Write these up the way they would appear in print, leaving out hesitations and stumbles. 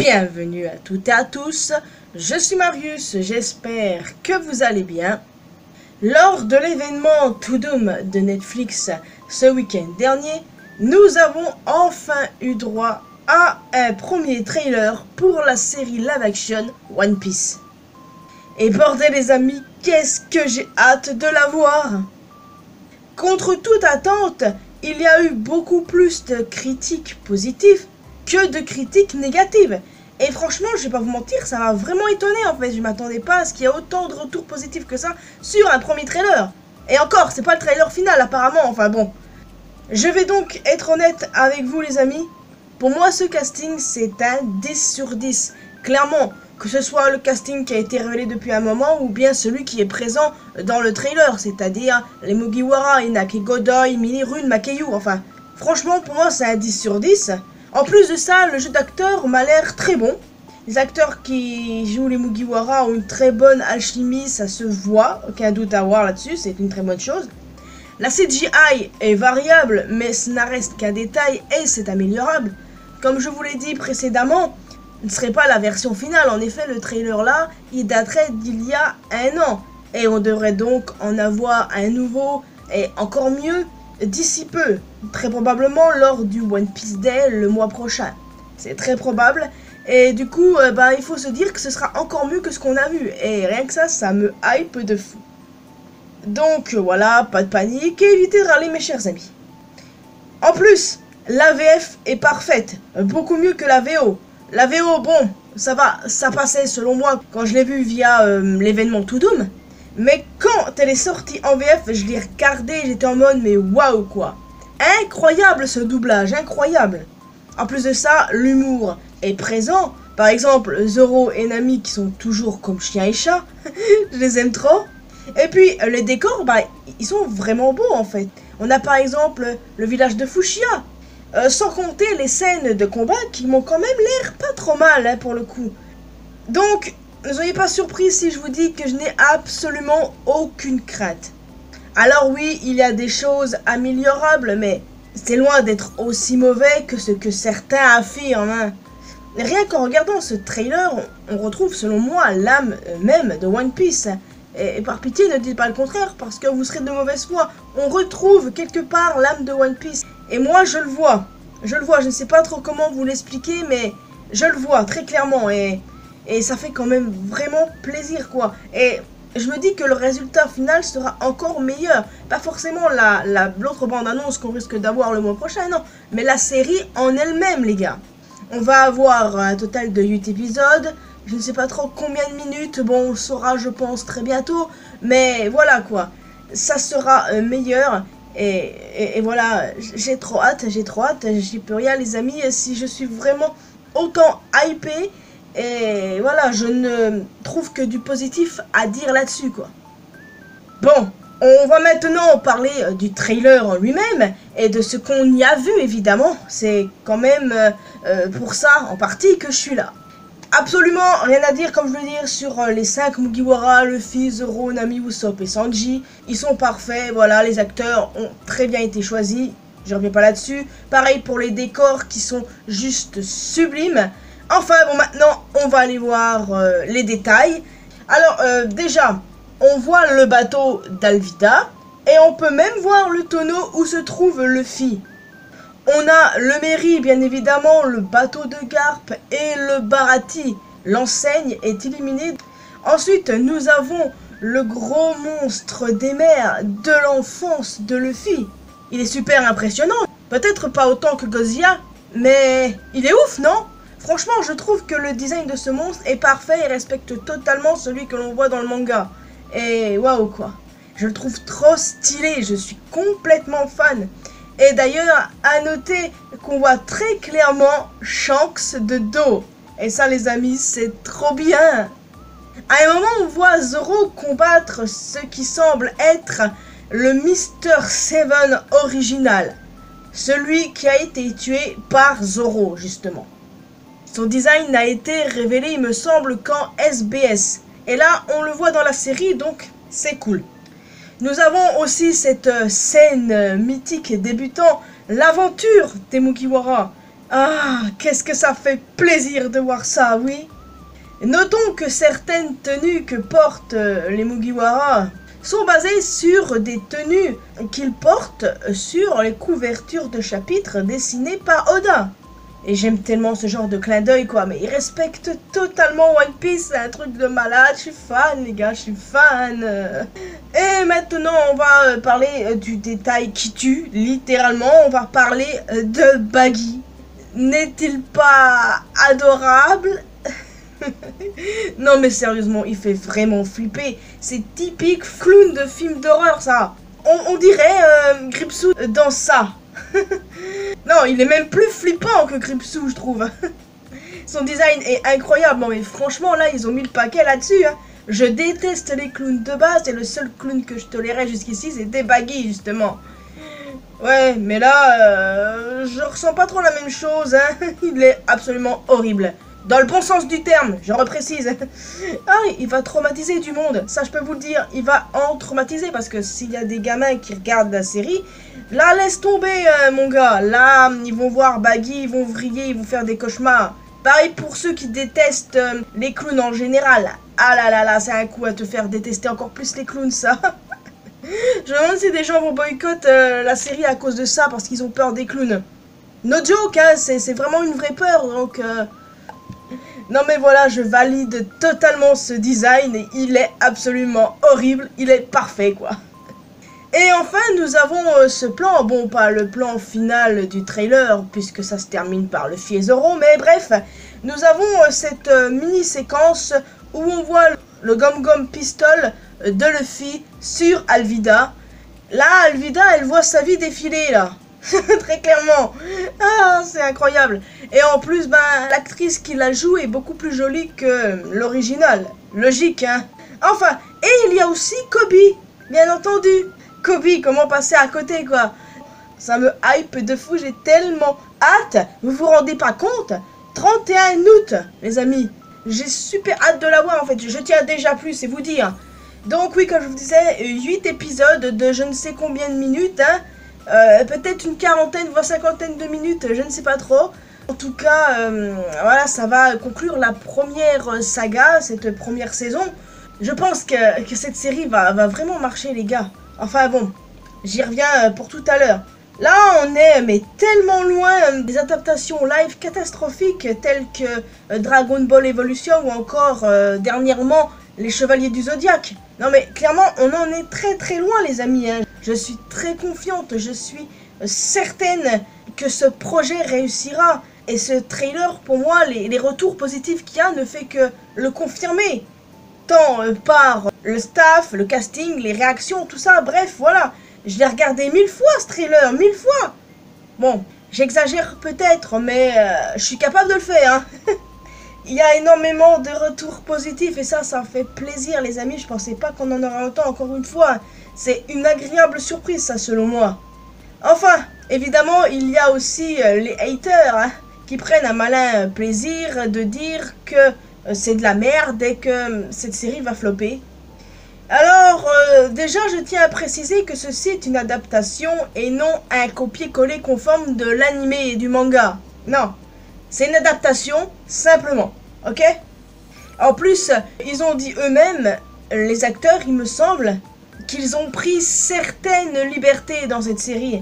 Bienvenue à toutes et à tous, je suis Marius, j'espère que vous allez bien. Lors de l'événement To Doom de Netflix ce week-end dernier, nous avons enfin eu droit à un premier trailer pour la série live-action One Piece. Et bordel les amis, qu'est-ce que j'ai hâte de la voir! Contre toute attente, il y a eu beaucoup plus de critiques positives que de critiques négatives. Et franchement, je vais pas vous mentir, ça m'a vraiment étonné en fait. Je m'attendais pas à ce qu'il y ait autant de retours positifs que ça sur un premier trailer. Et encore, c'est pas le trailer final apparemment, enfin bon. Je vais donc être honnête avec vous les amis. Pour moi, ce casting, c'est un 10 sur 10. Clairement, que ce soit le casting qui a été révélé depuis un moment ou bien celui qui est présent dans le trailer, c'est-à-dire les Mugiwara, Inaki Godoy, Minirun, Makeyu, enfin. Franchement, pour moi, c'est un 10 sur 10. En plus de ça, le jeu d'acteur m'a l'air très bon. Les acteurs qui jouent les Mugiwara ont une très bonne alchimie, ça se voit, aucun doute à avoir là-dessus, c'est une très bonne chose. La CGI est variable, mais ce n'a reste qu'un détail et c'est améliorable. Comme je vous l'ai dit précédemment, ce ne serait pas la version finale. En effet, le trailer là, il daterait d'il y a un an. Et on devrait donc en avoir un nouveau et encore mieux d'ici peu, très probablement lors du One Piece Day le mois prochain. C'est très probable. Et du coup, il faut se dire que ce sera encore mieux que ce qu'on a vu. Et rien que ça me hype de fou. Donc voilà, pas de panique et évitez de râler mes chers amis. En plus, la VF est parfaite, beaucoup mieux que la VO. La VO, bon, ça va, ça passait selon moi quand je l'ai vu via l'événement To Doom. Mais quand elle est sortie en VF, je l'ai regardé, j'étais en mode mais waouh quoi. Incroyable ce doublage, incroyable. En plus de ça, l'humour est présent. Par exemple, Zoro et Nami qui sont toujours comme chien et chat. Je les aime trop. Et puis les décors, ils sont vraiment beaux en fait. On a par exemple le village de Fushia. Sans compter les scènes de combat qui m'ont quand même l'air pas trop mal pour le coup. Donc, ne soyez pas surpris si je vous dis que je n'ai absolument aucune crainte. Alors oui, il y a des choses améliorables, mais c'est loin d'être aussi mauvais que ce que certains affirment. Hein. Rien qu'en regardant ce trailer, on retrouve selon moi l'âme même de One Piece. Et par pitié, ne dites pas le contraire, parce que vous serez de mauvaise foi. On retrouve quelque part l'âme de One Piece. Et moi, je le vois. Je le vois, je ne sais pas trop comment vous l'expliquer, mais je le vois très clairement. Et ça fait quand même vraiment plaisir, quoi. Et je me dis que le résultat final sera encore meilleur. Pas forcément l'autre bande-annonce qu'on risque d'avoir le mois prochain, non. Mais la série en elle-même, les gars. On va avoir un total de 8 épisodes. Je ne sais pas trop combien de minutes, bon, on le saura je pense très bientôt, mais voilà quoi, ça sera meilleur, et voilà, j'ai trop hâte, j'y peux rien les amis, si je suis vraiment autant hypé, et voilà, je ne trouve que du positif à dire là-dessus quoi. Bon, on va maintenant parler du trailer en lui-même, et de ce qu'on y a vu évidemment, c'est quand même pour ça en partie que je suis là. Absolument rien à dire, comme je veux dire, sur les 5 Mugiwara, Luffy, Zoro, Nami, Usopp et Sanji. Ils sont parfaits, voilà, les acteurs ont très bien été choisis, je reviens pas là-dessus. Pareil pour les décors qui sont juste sublimes. Enfin, bon, maintenant, on va aller voir les détails. Alors, déjà, on voit le bateau d'Alvida, et on peut même voir le tonneau où se trouve Luffy. On a le Merry, bien évidemment, le bateau de Garp et le Baratie. L'enseigne est illuminée. Ensuite, nous avons le gros monstre des mers de l'enfance de Luffy. Il est super impressionnant. Peut-être pas autant que Gozia, mais il est ouf, non? Franchement, je trouve que le design de ce monstre est parfait et respecte totalement celui que l'on voit dans le manga. Et waouh quoi. Je le trouve trop stylé, je suis complètement fan. Et d'ailleurs, à noter qu'on voit très clairement Shanks de dos. Et ça, les amis, c'est trop bien. À un moment, on voit Zoro combattre ce qui semble être le Mr. Seven original. Celui qui a été tué par Zoro, justement. Son design n'a été révélé, il me semble, qu'en SBS. Et là, on le voit dans la série, donc c'est cool. Nous avons aussi cette scène mythique débutant l'aventure des Mugiwara. Ah, qu'est-ce que ça fait plaisir de voir ça, oui. Notons que certaines tenues que portent les Mugiwara sont basées sur des tenues qu'ils portent sur les couvertures de chapitres dessinées par Oda. Et j'aime tellement ce genre de clin d'œil, quoi. Mais ils respectent totalement One Piece, c'est un truc de malade. Je suis fan, les gars, je suis fan. Et maintenant, on va parler du détail qui tue, littéralement. On va parler de Baggy. N'est-il pas adorable? Non mais sérieusement, il fait vraiment flipper. C'est typique clown de film d'horreur, ça. On dirait Gripsou dans ça. Non, il est même plus flippant que Gripsou, je trouve. Son design est incroyable. Non mais franchement, là, ils ont mis le paquet là-dessus. Hein. Je déteste les clowns de base. Et le seul clown que je tolérais jusqu'ici, c'était Baggy, justement. Ouais, mais là, je ressens pas trop la même chose. Hein. Il est absolument horrible. Dans le bon sens du terme, je reprécise. Ah, il va traumatiser du monde, ça je peux vous le dire. Il va en traumatiser parce que s'il y a des gamins qui regardent la série, là laisse tomber mon gars. Là, ils vont voir Baggy, ils vont vriller, ils vont faire des cauchemars. Pareil pour ceux qui détestent les clowns en général. Ah là là là, c'est un coup à te faire détester encore plus les clowns, ça. Je me demande si des gens vont boycotter la série à cause de ça, parce qu'ils ont peur des clowns. No joke, hein, c'est vraiment une vraie peur, donc... Non mais voilà, je valide totalement ce design et il est absolument horrible, il est parfait quoi. Et enfin nous avons ce plan, bon pas le plan final du trailer puisque ça se termine par le Fiezoro, mais bref, nous avons cette mini séquence où on voit le Gum Gum Pistol de Luffy sur Alvida. Là Alvida elle voit sa vie défiler là. Très clairement. Ah, c'est incroyable. Et en plus, ben, l'actrice qui la joue est beaucoup plus jolie que l'original. Logique, hein. Enfin, et il y a aussi Kobe, bien entendu. Kobe, comment passer à côté, quoi. Ça me hype de fou, j'ai tellement hâte. Vous vous rendez pas compte? 31 août, les amis. J'ai super hâte de la voir, en fait. Je tiens déjà plus, c'est vous dire. Donc oui, comme je vous disais, 8 épisodes de je ne sais combien de minutes, hein. Peut-être une quarantaine, voire cinquantaine de minutes, je ne sais pas trop. En tout cas, voilà, ça va conclure la première saga, cette première saison. Je pense que cette série va vraiment marcher, les gars. Enfin bon, j'y reviens pour tout à l'heure. Là, on est mais tellement loin des adaptations live catastrophiques telles que Dragon Ball Evolution ou encore dernièrement les Chevaliers du Zodiaque. Non mais clairement, on en est très très loin, les amis. Hein. Je suis très confiante, je suis certaine que ce projet réussira. Et ce trailer, pour moi, les retours positifs qu'il y a ne fait que le confirmer. Tant par le staff, le casting, les réactions, tout ça, bref, voilà. Je l'ai regardé 1000 fois ce trailer, 1000 fois. Bon, j'exagère peut-être, mais je suis capable de le faire. Hein. Il y a énormément de retours positifs et ça fait plaisir, les amis. Je pensais pas qu'on en aurait autant, encore une fois. C'est une agréable surprise, ça, selon moi. Enfin, évidemment, il y a aussi les haters hein, qui prennent un malin plaisir de dire que c'est de la merde et que cette série va flopper. Alors, déjà, je tiens à préciser que ceci est une adaptation et non un copier-coller conforme de l'anime et du manga. Non, c'est une adaptation, simplement, ok? En plus, ils ont dit eux-mêmes, les acteurs, il me semble, qu'ils ont pris certaines libertés dans cette série.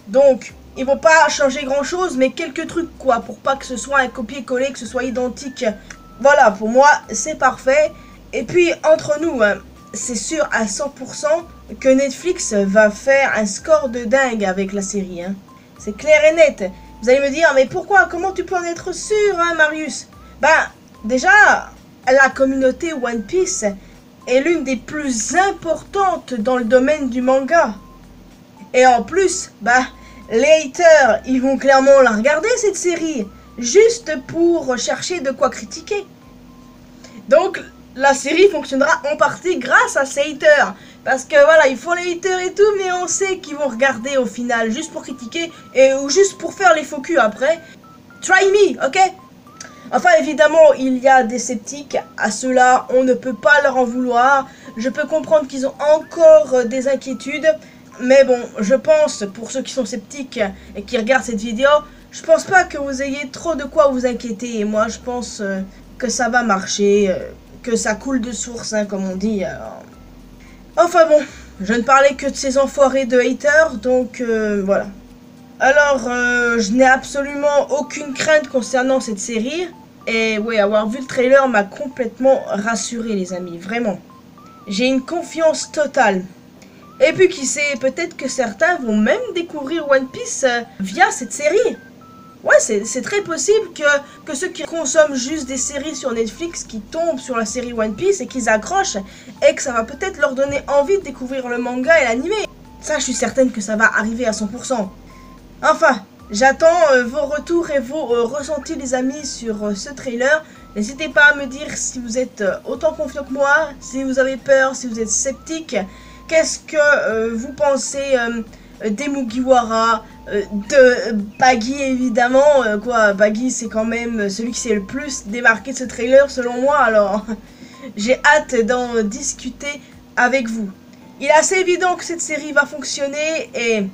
Donc, ils vont pas changer grand-chose, mais quelques trucs, quoi, pour pas que ce soit un copier-coller, que ce soit identique. Voilà, pour moi, c'est parfait. Et puis, entre nous, hein, c'est sûr à 100% que Netflix va faire un score de dingue avec la série. Hein. C'est clair et net. Vous allez me dire, mais pourquoi? Comment tu peux en être sûr, hein, Marius? Ben, déjà, la communauté One Piece est l'une des plus importantes dans le domaine du manga. Et en plus, bah, les haters, ils vont clairement la regarder, cette série, juste pour chercher de quoi critiquer. Donc, la série fonctionnera en partie grâce à ces haters. Parce que voilà, ils font les haters et tout, mais on sait qu'ils vont regarder au final, juste pour critiquer, ou juste pour faire les faux culs après. Try me, ok? Enfin, évidemment, il y a des sceptiques. À ceux-là, on ne peut pas leur en vouloir. Je peux comprendre qu'ils ont encore des inquiétudes. Mais bon, je pense, pour ceux qui sont sceptiques et qui regardent cette vidéo, je pense pas que vous ayez trop de quoi vous inquiéter. Et moi, je pense que ça va marcher, que ça coule de source, hein, comme on dit. Enfin bon, je ne parlais que de ces enfoirés de haters, donc voilà. Alors, je n'ai absolument aucune crainte concernant cette série. Et oui, avoir vu le trailer m'a complètement rassuré, les amis, vraiment. J'ai une confiance totale. Et puis qui sait, peut-être que certains vont même découvrir One Piece via cette série. Ouais, c'est très possible que ceux qui consomment juste des séries sur Netflix, qui tombent sur la série One Piece et qu'ils accrochent, et que ça va peut-être leur donner envie de découvrir le manga et l'anime. Ça, je suis certaine que ça va arriver à 100%. Enfin, j'attends vos retours et vos ressentis, les amis, sur ce trailer. N'hésitez pas à me dire si vous êtes autant confiant que moi, si vous avez peur, si vous êtes sceptique. Qu'est-ce que vous pensez des Mugiwara, de Baggy évidemment, Baggy c'est quand même celui qui s'est le plus démarqué de ce trailer selon moi, alors j'ai hâte d'en discuter avec vous. Il est assez évident que cette série va fonctionner et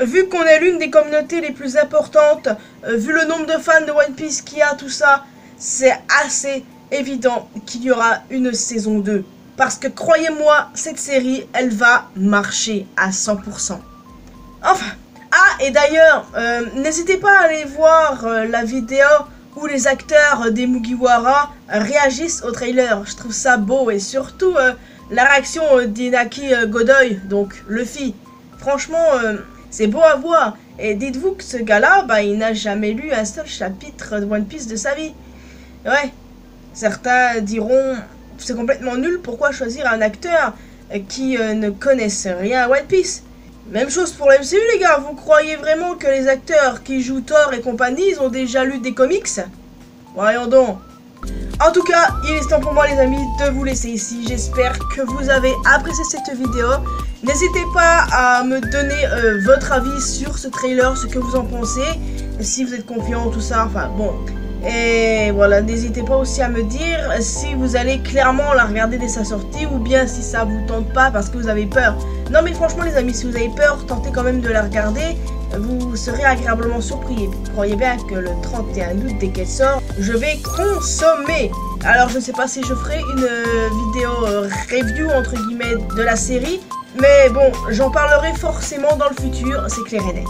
vu qu'on est l'une des communautés les plus importantes, vu le nombre de fans de One Piece qu'il y a, tout ça, c'est assez évident qu'il y aura une saison 2. Parce que croyez-moi, cette série, elle va marcher à 100%. Enfin, et d'ailleurs, n'hésitez pas à aller voir la vidéo où les acteurs des Mugiwara réagissent au trailer. Je trouve ça beau et surtout la réaction d'Inaki Godoy, donc Luffy. Franchement, c'est beau à voir. Et dites-vous que ce gars-là, il n'a jamais lu un seul chapitre de One Piece de sa vie. Ouais, certains diront... C'est complètement nul, pourquoi choisir un acteur qui ne connaissent rien à One Piece? Même chose pour la MCU, les gars, vous croyez vraiment que les acteurs qui jouent Thor et compagnie, ils ont déjà lu des comics? Voyons donc. En tout cas, il est temps pour moi, les amis, de vous laisser ici. J'espère que vous avez apprécié cette vidéo. N'hésitez pas à me donner votre avis sur ce trailer, ce que vous en pensez, si vous êtes confiant, tout ça, enfin bon... Et voilà, n'hésitez pas aussi à me dire si vous allez clairement la regarder dès sa sortie ou bien si ça vous tente pas parce que vous avez peur. Non mais franchement les amis, si vous avez peur, tentez quand même de la regarder, vous serez agréablement surpris. Et puis croyez bien que le 31 août, dès qu'elle sort, je vais consommer. Alors je ne sais pas si je ferai une vidéo review entre guillemets de la série, mais bon, j'en parlerai forcément dans le futur, c'est clair et net.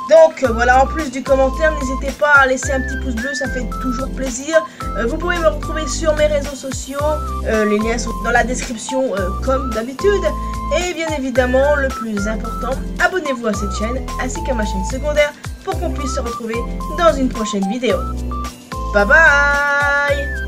Donc voilà, en plus du commentaire, n'hésitez pas à laisser un petit pouce bleu, ça fait toujours plaisir. Vous pouvez me retrouver sur mes réseaux sociaux, les liens sont dans la description comme d'habitude. Et bien évidemment, le plus important, abonnez-vous à cette chaîne ainsi qu'à ma chaîne secondaire pour qu'on puisse se retrouver dans une prochaine vidéo. Bye bye!